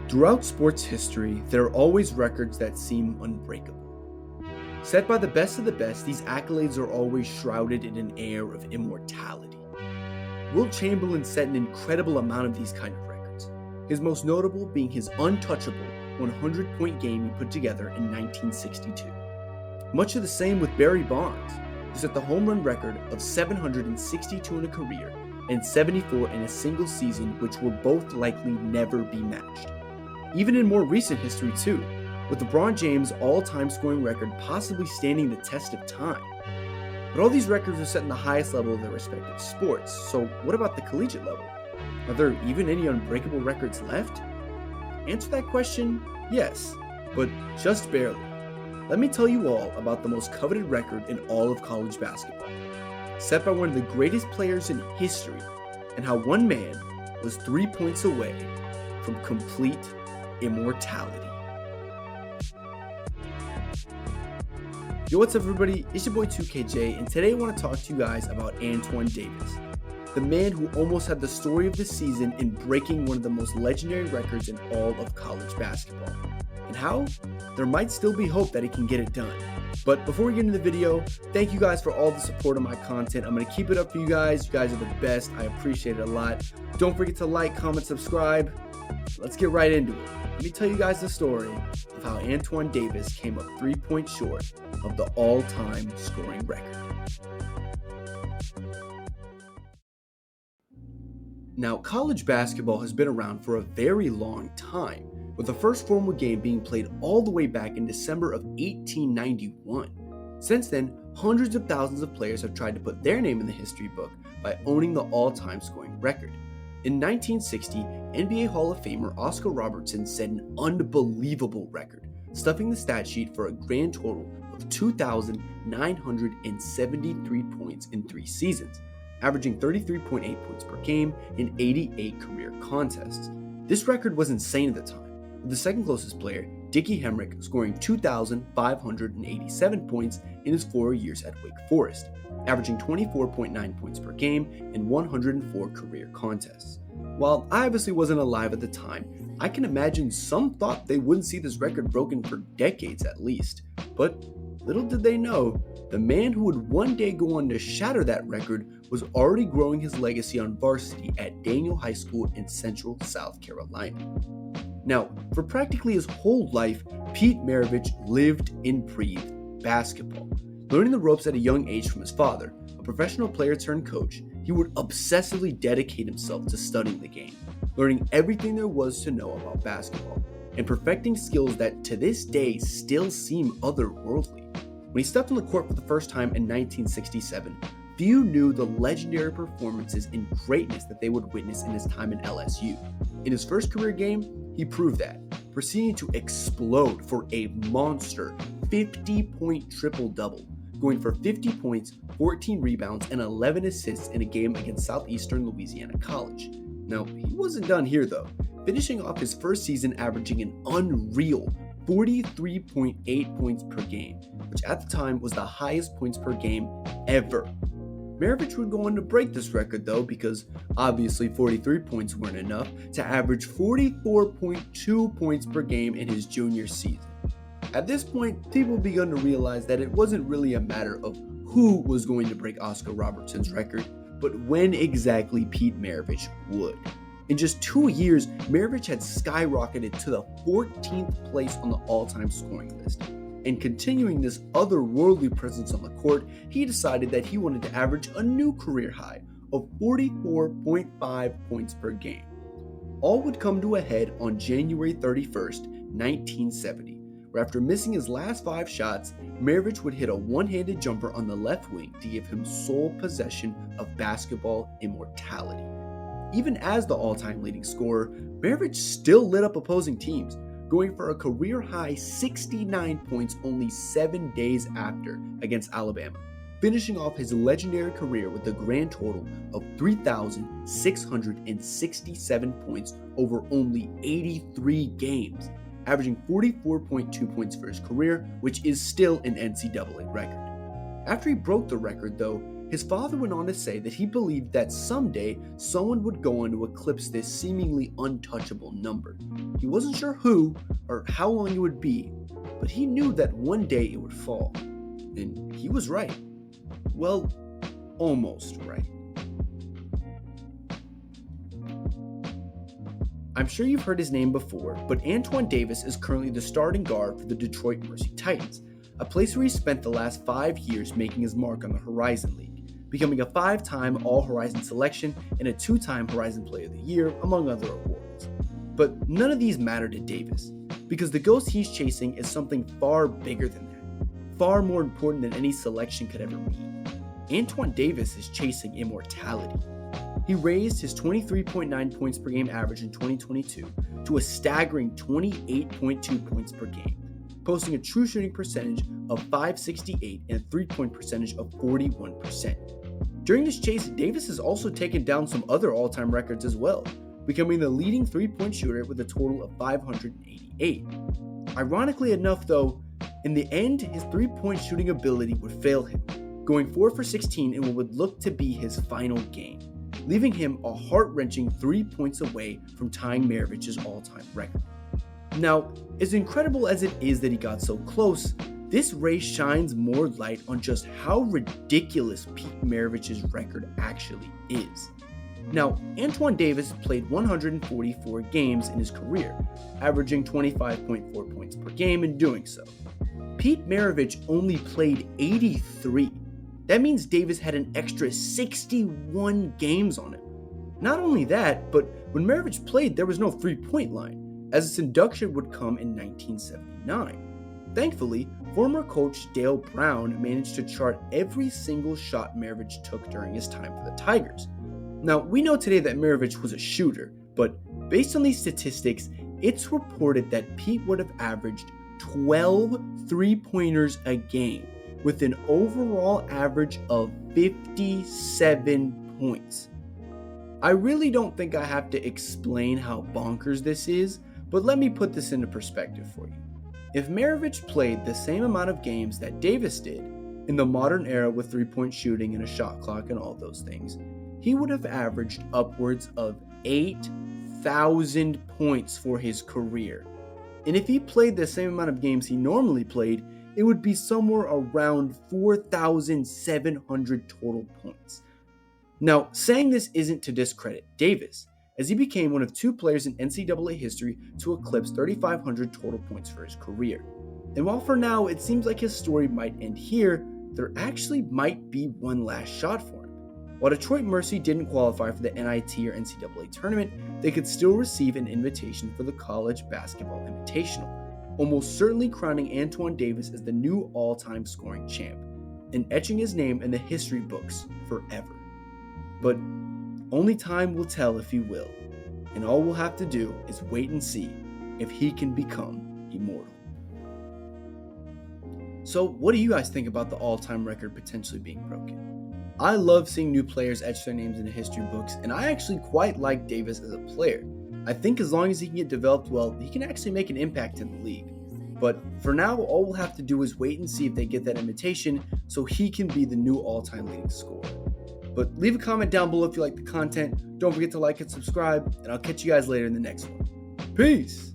Throughout sports history, there are always records that seem unbreakable. Set by the best of the best, these accolades are always shrouded in an air of immortality. Wilt Chamberlain set an incredible amount of these kind of records, his most notable being his untouchable 100-point game he put together in 1962. Much of the same with Barry Bonds, who set the home run record of 762 in a career and 74 in a single season, which will both likely never be matched. Even in more recent history too, with LeBron James' all-time scoring record possibly standing the test of time. But all these records are set in the highest level of their respective sports, so what about the collegiate level? Are there even any unbreakable records left? Answer that question, yes, but just barely. Let me tell you all about the most coveted record in all of college basketball, set by one of the greatest players in history, and how one man was 3 points away from complete immortality. Yo, what's up everybody? It's your boy 2KJ, and today I want to talk to you guys about Antoine Davis, the man who almost had the story of the season in breaking one of the most legendary records in all of college basketball. And how? There might still be hope that he can get it done. But before we get into the video, thank you guys for all the support on my content. I'm going to keep it up for you guys. You guys are the best. I appreciate it a lot. Don't forget to like, comment, subscribe. Let's get right into it. Let me tell you guys the story of how Antoine Davis came up 3 points short of the all-time scoring record. Now, college basketball has been around for a very long time, with the first formal game being played all the way back in December of 1891. Since then, hundreds of thousands of players have tried to put their name in the history book by owning the all-time scoring record. In 1960, NBA Hall of Famer Oscar Robertson set an unbelievable record, stuffing the stat sheet for a grand total of 2,973 points in 3 seasons, averaging 33.8 points per game in 88 career contests. This record was insane at the time, with the second closest player, Dickie Hemrick, scoring 2,587 points in his 4 years at Wake Forest, averaging 24.9 points per game in 104 career contests. While I obviously wasn't alive at the time, I can imagine some thought they wouldn't see this record broken for decades at least. But little did they know, the man who would one day go on to shatter that record was already growing his legacy on varsity at Daniel High School in Central South Carolina. Now, for practically his whole life, Pete Maravich lived and breathed basketball. Learning the ropes at a young age from his father, a professional player turned coach, he would obsessively dedicate himself to studying the game, learning everything there was to know about basketball, and perfecting skills that to this day still seem otherworldly. When he stepped on the court for the first time in 1967, few knew the legendary performances and greatness that they would witness in his time in LSU. In his first career game, he proved that, proceeding to explode for a monster 50-point triple-double, going for 50 points, 14 rebounds, and 11 assists in a game against Southeastern Louisiana College. Now, he wasn't done here though, finishing off his first season averaging an unreal 43.8 points per game, which at the time was the highest points per game ever. Maravich would go on to break this record though, because obviously 43 points weren't enough, to average 44.2 points per game in his junior season. At this point, people begun to realize that it wasn't really a matter of who was going to break Oscar Robertson's record, but when exactly Pete Maravich would. In just 2 years, Maravich had skyrocketed to the 14th place on the all-time scoring list. And continuing this otherworldly presence on the court, he decided that he wanted to average a new career high of 44.5 points per game. All would come to a head on January 31st, 1970. Where after missing his last 5 shots, Maravich would hit a one-handed jumper on the left wing to give him sole possession of basketball immortality. Even as the all-time leading scorer, Maravich still lit up opposing teams, going for a career-high 69 points only 7 days after against Alabama, finishing off his legendary career with a grand total of 3,667 points over only 83 games, averaging 44.2 points for his career, which is still an NCAA record. After he broke the record though, his father went on to say that he believed that someday someone would go on to eclipse this seemingly untouchable number. He wasn't sure who or how long it would be, but he knew that one day it would fall. And he was right. Well, almost right. I'm sure you've heard his name before, but Antoine Davis is currently the starting guard for the Detroit Mercy Titans, a place where he spent the last 5 years making his mark on the Horizon League, becoming a 5-time All-Horizon selection and a 2-time Horizon Player of the Year, among other awards. But none of these matter to Davis, because the ghost he's chasing is something far bigger than that, far more important than any selection could ever be. Antoine Davis is chasing immortality. He raised his 23.9 points per game average in 2022 to a staggering 28.2 points per game, posting a true shooting percentage of .568 and a 3-point percentage of 41%. During this chase, Davis has also taken down some other all-time records as well, becoming the leading 3-point shooter with a total of 588. Ironically enough though, in the end, his 3-point shooting ability would fail him, going 4 for 16 in what would look to be his final game, leaving him a heart-wrenching 3 points away from tying Maravich's all-time record. Now, as incredible as it is that he got so close, this race shines more light on just how ridiculous Pete Maravich's record actually is. Now, Antoine Davis played 144 games in his career, averaging 25.4 points per game in doing so. Pete Maravich only played 83. That means Davis had an extra 61 games on him. Not only that, but when Maravich played, there was no 3-point line, as its induction would come in 1979. Thankfully, former coach Dale Brown managed to chart every single shot Maravich took during his time for the Tigers. Now, we know today that Maravich was a shooter, but based on these statistics, it's reported that Pete would have averaged 12 3-pointers a game, with an overall average of 57 points. I really don't think I have to explain how bonkers this is, but let me put this into perspective for you. If Maravich played the same amount of games that Davis did, in the modern era with 3-point shooting and a shot clock and all those things, he would have averaged upwards of 8,000 points for his career. And if he played the same amount of games he normally played, it would be somewhere around 4,700 total points. Now, saying this isn't to discredit Davis, as he became one of 2 players in NCAA history to eclipse 3,500 total points for his career. And while for now it seems like his story might end here, there actually might be one last shot for him. While Detroit Mercy didn't qualify for the NIT or NCAA tournament, they could still receive an invitation for the College Basketball Invitational, almost certainly crowning Antoine Davis as the new all-time scoring champ, and etching his name in the history books forever. But only time will tell if he will, and all we'll have to do is wait and see if he can become immortal. So what do you guys think about the all-time record potentially being broken? I love seeing new players etch their names into history books, and I actually quite like Davis as a player. I think as long as he can get developed well, he can actually make an impact in the league. But for now, all we'll have to do is wait and see if they get that invitation so he can be the new all-time leading scorer. But leave a comment down below if you like the content. Don't forget to like and subscribe, and I'll catch you guys later in the next one. Peace!